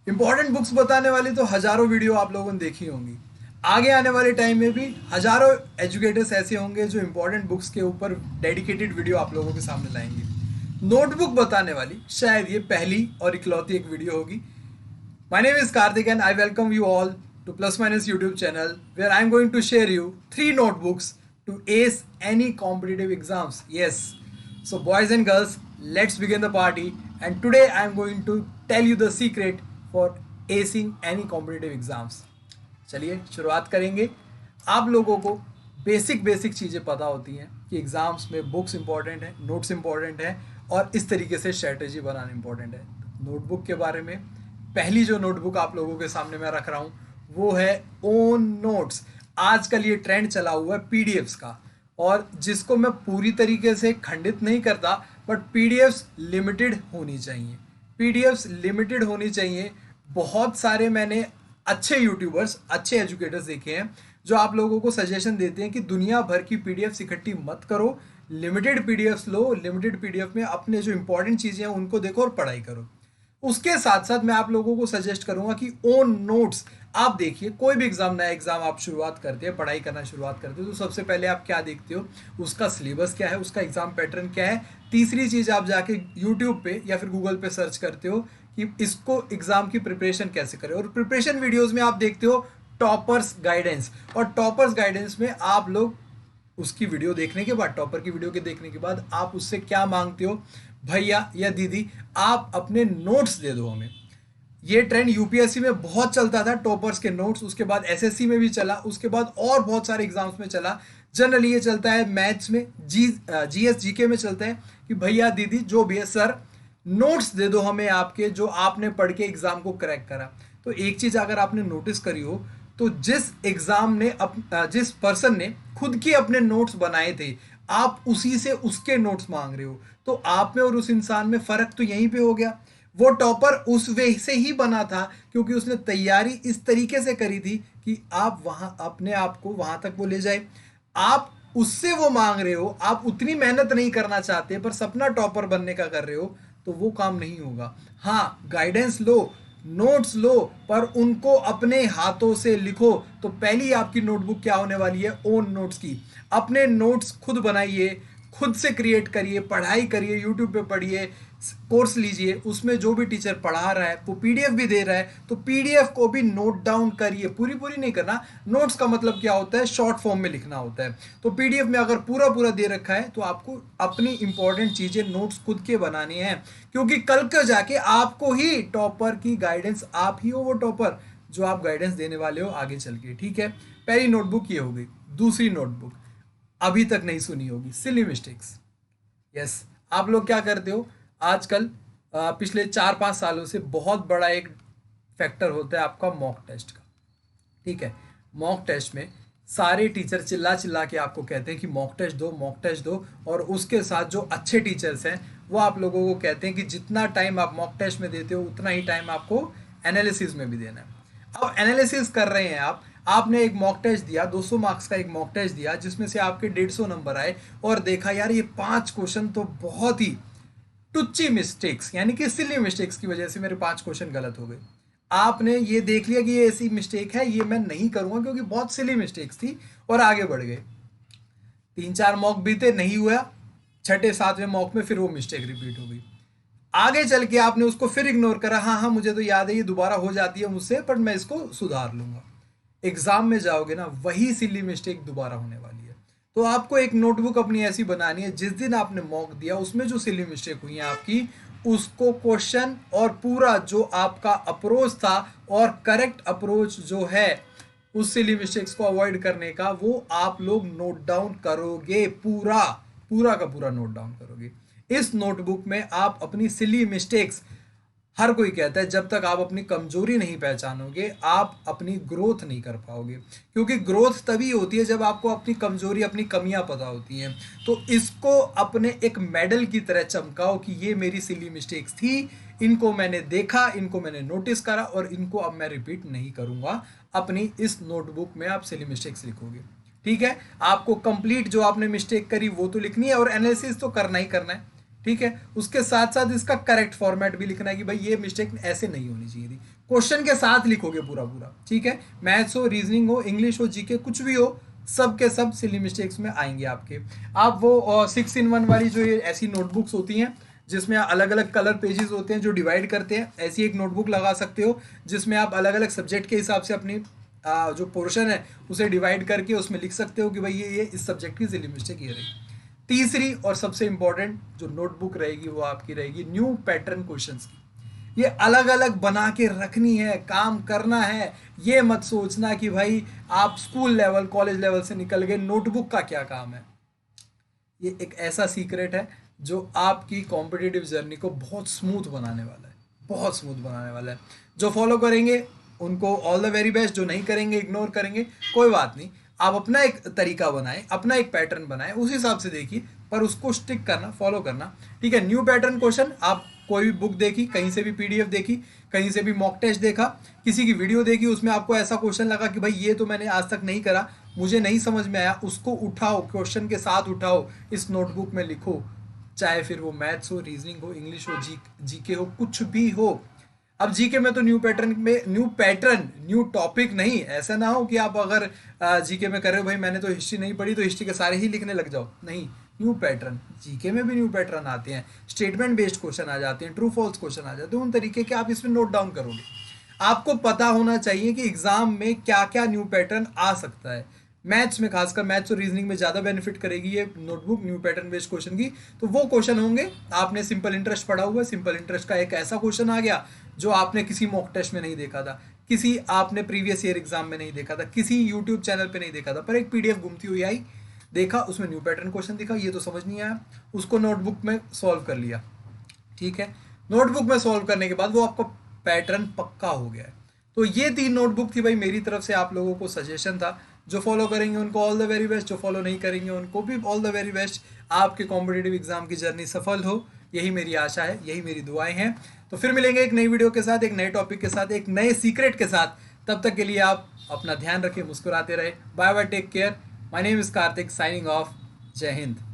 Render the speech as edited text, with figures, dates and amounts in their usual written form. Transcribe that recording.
Important books बताने वाली तो हजारों वीडियो आप लोगों ने देखी होंगी। आगे आने वाले टाइम में भी हजारों एजुकेटर्स ऐसे होंगे जो इंपॉर्टेंट बुक्स के ऊपर डेडिकेटेड वीडियो आप लोगों के सामने लाएंगे। नोटबुक बताने वाली शायद ये पहली और इकलौती एक वीडियो होगी। My name is Karthik and I welcome you all to Plus Minus YouTube channel where I am going to share you 3 notebooks to ace any competitive exams. Yes, so boys and girls, let's begin the party and today I am going to tell you the secret for acing any competitive exams. चलिए शुरुआत करेंगे। आप लोगों को basic basic चीज़ें पता होती हैं कि एग्ज़ाम्स में बुक्स इंपॉर्टेंट है, नोट्स इंपॉर्टेंट है और इस तरीके से स्ट्रेटजी बनाना इंपॉर्टेंट है। नोटबुक के बारे में पहली जो नोटबुक आप लोगों के सामने मैं रख रहा हूँ वो है ओन नोट्स। आजकल ये ट्रेंड चला हुआ है पीडीएफ्स का, और जिसको मैं पूरी तरीके से खंडित नहीं करता, बट पीडीएफ्स लिमिटेड होनी चाहिए। पीडीएफ्स लिमिटेड होनी चाहिए। बहुत सारे मैंने अच्छे यूट्यूबर्स, अच्छे एजुकेटर्स देखे हैं जो आप लोगों को सजेशन देते हैं कि दुनिया भर की पीडीएफ्स इकट्ठी मत करो, लिमिटेड पीडीएफ्स लो, लिमिटेड पीडीएफ में अपने जो इंपॉर्टेंट चीज़ें हैं उनको देखो और पढ़ाई करो। उसके साथ साथ मैं आप लोगों को सजेस्ट करूंगा कि ओन नोट्स आप देखिए। कोई भी एग्जाम, नया एग्जाम आप शुरुआत करते हैं, पढ़ाई करना शुरुआत करते हो, तो सबसे पहले आप क्या देखते हो, उसका सिलेबस क्या है, उसका एग्जाम पैटर्न क्या है। तीसरी चीज़, आप जाके यूट्यूब पे या फिर गूगल पे सर्च करते हो कि इसको एग्जाम की प्रिपरेशन कैसे करें, और प्रिपरेशन वीडियोज़ में आप देखते हो टॉपर्स गाइडेंस, और टॉपर्स गाइडेंस में आप लोग उसकी वीडियो देखने के बाद, टॉपर की वीडियो के देखने के बाद आप उससे क्या मांगते हो, भैया या दीदी आप अपने नोट्स दे दो हमें। ये ट्रेंड यूपीएससी में बहुत चलता था, टॉपर्स के नोट्स। उसके बाद एसएससी में भी चला, उसके बाद और बहुत सारे एग्जाम्स में चला। जनरली ये चलता है मैथ्स में, जीएस जीके में चलता है कि भैया दीदी जो भी है सर, नोट्स दे दो हमें आपके, जो आपने पढ़ के एग्जाम को क्रैक करा। तो एक चीज अगर आपने नोटिस करी हो, तो जिस पर्सन ने खुद के अपने नोट्स बनाए थे, आप उसी से उसके नोट्स मांग रहे हो, तो आप में और उस इंसान में फर्क तो यहीं पे हो गया। वो टॉपर उस वे से ही बना था क्योंकि उसने तैयारी इस तरीके से करी थी कि आप वहां अपने आप को वहां तक वो ले जाए। आप उससे वो मांग रहे हो, आप उतनी मेहनत नहीं करना चाहते पर सपना टॉपर बनने का कर रहे हो, तो वो काम नहीं होगा। हाँ, गाइडेंस लो, नोट्स लो, पर उनको अपने हाथों से लिखो। तो पहली आपकी नोटबुक क्या होने वाली है, ओन नोट्स की। अपने नोट्स खुद बनाइए, खुद से क्रिएट करिए, पढ़ाई करिए, यूट्यूब पे पढ़िए, कोर्स लीजिए, उसमें जो भी टीचर पढ़ा रहा है वो पीडीएफ भी दे रहा है, तो पीडीएफ को भी नोट डाउन करिए। पूरी पूरी नहीं करना। नोट्स का मतलब क्या होता है, शॉर्ट फॉर्म में लिखना होता है। तो पीडीएफ में अगर पूरा पूरा दे रखा है तो आपको अपनी इंपॉर्टेंट चीजें, नोट्स खुद के बनाने हैं, क्योंकि कल को जाके आपको ही टॉपर की गाइडेंस, आप ही हो वो टॉपर जो आप गाइडेंस देने वाले हो आगे चल के। ठीक है, पहली नोटबुक ये हो गई। दूसरी नोटबुक अभी तक नहीं सुनी होगी, सिली मिस्टेक्स। यस, आप लोग क्या करते हो आजकल, पिछले 4-5 सालों से बहुत बड़ा एक फैक्टर होता है आपका मॉक टेस्ट का। ठीक है, मॉक टेस्ट में सारे टीचर चिल्ला चिल्ला के आपको कहते हैं कि मॉक टेस्ट दो, मॉक टेस्ट दो, और उसके साथ जो अच्छे टीचर्स हैं वो आप लोगों को कहते हैं कि जितना टाइम आप मॉक टेस्ट में देते हो उतना ही टाइम आपको एनालिसिस में भी देना है। अब एनालिसिस कर रहे हैं आपने एक मॉक टेस्ट दिया, 200 मार्क्स का एक मॉक टेस्ट दिया जिसमें से आपके 150 नंबर आए, और देखा यार ये 5 क्वेश्चन तो बहुत ही टुच्ची मिस्टेक्स, यानी कि सिली मिस्टेक्स की वजह से मेरे 5 क्वेश्चन गलत हो गए। आपने ये देख लिया कि ये ऐसी मिस्टेक है, ये मैं नहीं करूंगा क्योंकि बहुत सिली मिस्टेक्स थी, और आगे बढ़ गए। 3-4 मॉक बीते, नहीं हुआ, छठे सातवें मॉक में फिर वो मिस्टेक रिपीट हो गई। आगे चल के आपने उसको फिर इग्नोर करा, हाँ हाँ मुझे तो याद है ये दोबारा हो जाती है मुझसे, पर मैं इसको सुधार लूंगा। एग्जाम में जाओगे ना, वही सिली मिस्टेक दोबारा होने वाली है। तो आपको एक नोटबुक अपनी ऐसी बनानी है, जिस दिन आपने मॉक दिया उसमें जो सिली मिस्टेक हुई है आपकी, उसको क्वेश्चन और पूरा जो आपका अप्रोच था और करेक्ट अप्रोच जो है उस सिली मिस्टेक्स को अवॉइड करने का, वो आप लोग नोट डाउन करोगे। पूरा पूरा का पूरा नोट डाउन करोगे। इस नोटबुक में आप अपनी सिली मिस्टेक्स, हर कोई कहता है जब तक आप अपनी कमजोरी नहीं पहचानोगे आप अपनी ग्रोथ नहीं कर पाओगे, क्योंकि ग्रोथ तभी होती है जब आपको अपनी कमजोरी, अपनी कमियां पता होती हैं। तो इसको अपने एक मेडल की तरह चमकाओ कि ये मेरी सिली मिस्टेक्स थी, इनको मैंने देखा, इनको मैंने नोटिस करा, और इनको अब मैं रिपीट नहीं करूंगा। अपनी इस नोटबुक में आप सिली मिस्टेक्स लिखोगे। ठीक है, आपको कंप्लीट जो आपने मिस्टेक करी वो तो लिखनी है, और एनालिसिस तो करना ही करना है। ठीक है। उसके साथ साथ इसका करेक्ट फॉर्मेट भी लिखना है कि भाई ये मिस्टेक ऐसे नहीं होनी चाहिए थी, क्वेश्चन के साथ लिखोगे पूरा पूरा, ठीक है। मैथ्स हो, रीजनिंग हो, इंग्लिश हो, जीके, कुछ भी हो, सब के सब सिली मिस्टेक्स में आएंगे आपके। आप वो 6 in 1 वाली जो ये ऐसी नोटबुक्स होती हैं जिसमें अलग अलग कलर पेजेस होते हैं जो डिवाइड करते हैं, ऐसी एक नोटबुक लगा सकते हो जिसमें आप अलग अलग सब्जेक्ट के हिसाब से अपनी जो पोर्शन है उसे डिवाइड करके उसमें लिख सकते हो कि भाई ये इस सब्जेक्ट की सिली मिस्टेक ये रही। तीसरी और सबसे इंपॉर्टेंट जो नोटबुक रहेगी वो आपकी रहेगी न्यू पैटर्न क्वेश्चंस की। ये अलग अलग बना के रखनी है, काम करना है। ये मत सोचना कि भाई आप स्कूल लेवल कॉलेज लेवल से निकल गए, नोटबुक का क्या काम है। ये एक ऐसा सीक्रेट है जो आपकी कॉम्पिटिटिव जर्नी को बहुत स्मूथ बनाने वाला है, बहुत स्मूथ बनाने वाला है। जो फॉलो करेंगे उनको ऑल द वेरी बेस्ट, जो नहीं करेंगे इग्नोर करेंगे कोई बात नहीं। आप अपना एक तरीका बनाएं, अपना एक पैटर्न बनाएं, उस हिसाब से देखिए, पर उसको स्टिक करना, फॉलो करना, ठीक है। न्यू पैटर्न क्वेश्चन, आप कोई भी बुक देखी, कहीं से भी पीडीएफ देखी, कहीं से भी मॉक टेस्ट देखा, किसी की वीडियो देखी, उसमें आपको ऐसा क्वेश्चन लगा कि भाई ये तो मैंने आज तक नहीं करा, मुझे नहीं समझ में आया, उसको उठाओ, क्वेश्चन के साथ उठाओ, इस नोटबुक में लिखो, चाहे फिर वो मैथ्स हो, रीजनिंग हो, इंग्लिश हो, जीके हो, कुछ भी हो। अब जीके में तो न्यू पैटर्न में न्यू टॉपिक नहीं, ऐसा ना हो कि आप अगर जीके में कर रहे हो भाई मैंने तो हिस्ट्री नहीं पढ़ी तो हिस्ट्री के सारे ही लिखने लग जाओ, नहीं। न्यू पैटर्न, जीके में भी न्यू पैटर्न आते हैं, स्टेटमेंट बेस्ड क्वेश्चन आ जाते हैं, ट्रू फॉल्स क्वेश्चन आ जाते हैं, उन तरीके के आप इसमें नोट डाउन करोगे। आपको पता होना चाहिए कि एग्जाम में क्या क्या न्यू पैटर्न आ सकता है। मैथ्स में, खासकर मैथ्स और रीजनिंग में ज़्यादा बेनिफिट करेगी ये notebook new pattern based question की। तो वो क्वेश्चन होंगे, आपने सिंपल इंटरेस्ट पढ़ा हुआ है, सिंपल इंटरेस्ट का एक ऐसा क्वेश्चन आ गया जो आपने किसी मॉक टेस्ट में नहीं देखा था, किसी आपने प्रीवियस ईयर एग्जाम में नहीं देखा था, किसी यूट्यूब चैनल पे नहीं देखा था, पर एक पीडीएफ घूमती हुई आई, देखा, उसमें न्यू पैटर्न क्वेश्चन दिखा, ये तो समझ नहीं आया, उसको नोटबुक में सॉल्व कर लिया, ठीक है। नोटबुक में सॉल्व करने के बाद वो आपका पैटर्न पक्का हो गया है। तो ये 3 नोटबुक थी भाई मेरी तरफ से आप लोगों को सजेशन था। जो फॉलो करेंगे उनको ऑल द वेरी बेस्ट, जो फॉलो नहीं करेंगे उनको भी ऑल द वेरी बेस्ट। आपके कॉम्पिटिटिव एग्जाम की जर्नी सफल हो, यही मेरी आशा है, यही मेरी दुआएं हैं। तो फिर मिलेंगे एक नई वीडियो के साथ, एक नए टॉपिक के साथ, एक नए सीक्रेट के साथ। तब तक के लिए आप अपना ध्यान रखें, मुस्कुराते रहे। Bye bye, take care. My name is Karthik, signing off. जय हिंद।